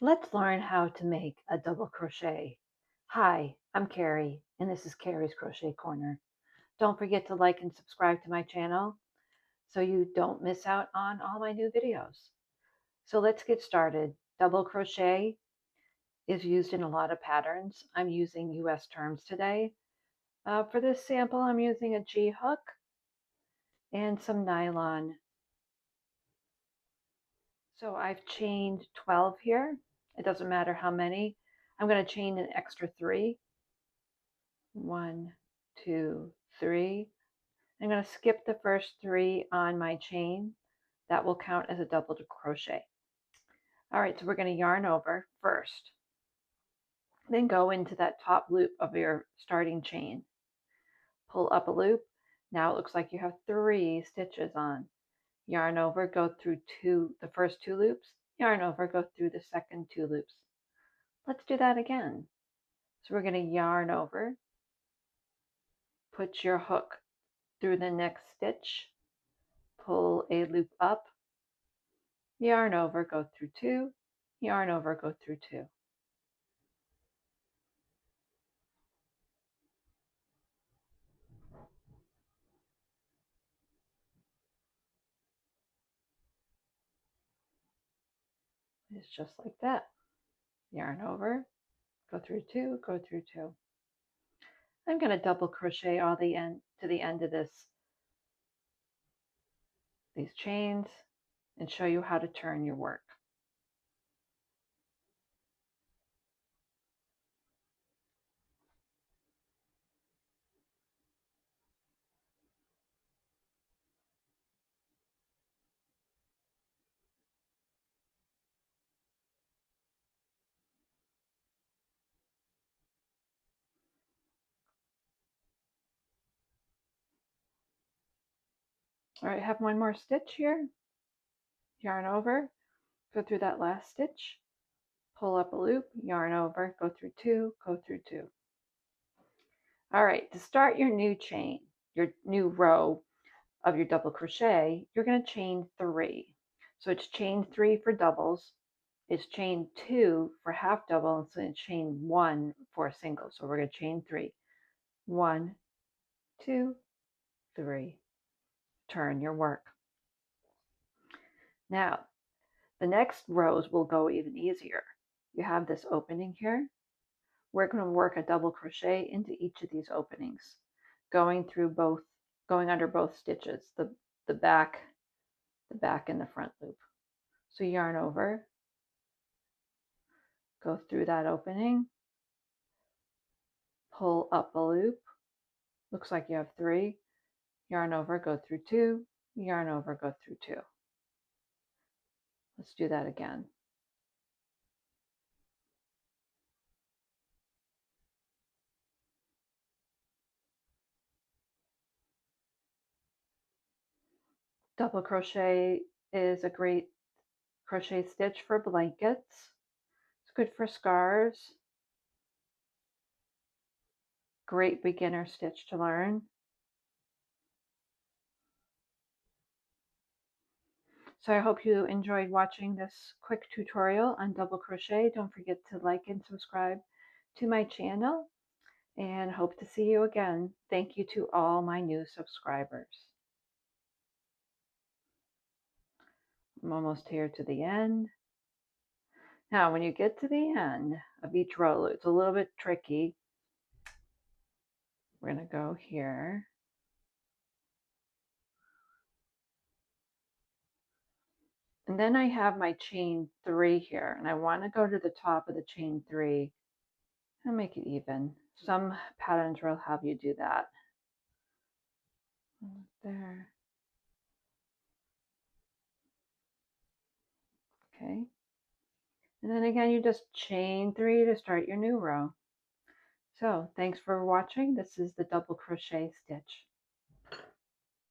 Let's learn how to make a double crochet. Hi, I'm Carrie, and this is Carrie's Crochet Corner. Don't forget to like and subscribe to my channel so you don't miss out on all my new videos. So let's get started. Double crochet is used in a lot of patterns. I'm using US terms today. For this sample, I'm using a G hook and some nylon. So I've chained 12 here. It doesn't matter how many. I'm going to chain an extra 3. 1, 2, 3. I'm going to skip the first 3 on my chain. That will count as a double crochet. All right, so we're going to yarn over first. Then go into that top loop of your starting chain. Pull up a loop. Now it looks like you have 3 stitches on. Yarn over, go through the first 2 loops. Yarn over, go through the second 2 loops. Let's do that again. So we're going to yarn over, put your hook through the next stitch, pull a loop up, yarn over, go through 2, yarn over, go through 2. It's just like that. Yarn over, go through 2, go through 2. I'm going to double crochet all the end to the end of these chains and show you how to turn your work. All right, have one more stitch here. Yarn over, go through that last stitch, pull up a loop, yarn over, go through 2, go through 2. All right, to start your new chain, your new row of your double crochet, you're going to chain 3. So it's chain 3 for doubles, it's chain 2 for half double, and so it's chain 1 for a single. So we're going to chain 3. 1, 2, 3. Turn your work. Now, the next rows will go even easier. You have this opening here. We're going to work a double crochet into each of these openings, going under both stitches, the back and the front loop. So yarn over, go through that opening, pull up a loop, looks like you have 3, yarn over, go through 2, yarn over, go through 2. Let's do that again. Double crochet is a great crochet stitch for blankets. It's good for scarves. Great beginner stitch to learn. So I hope you enjoyed watching this quick tutorial on double crochet. Don't forget to like and subscribe to my channel, and hope to see you again. Thank you to all my new subscribers. I'm almost here to the end. Now, when you get to the end of each row, it's a little bit tricky. We're going to go here. And then I have my chain 3 here, and I want to go to the top of the chain 3 and make it even. Some patterns will have you do that. There. Okay. And then again, you just chain 3 to start your new row. So thanks for watching. This is the double crochet stitch.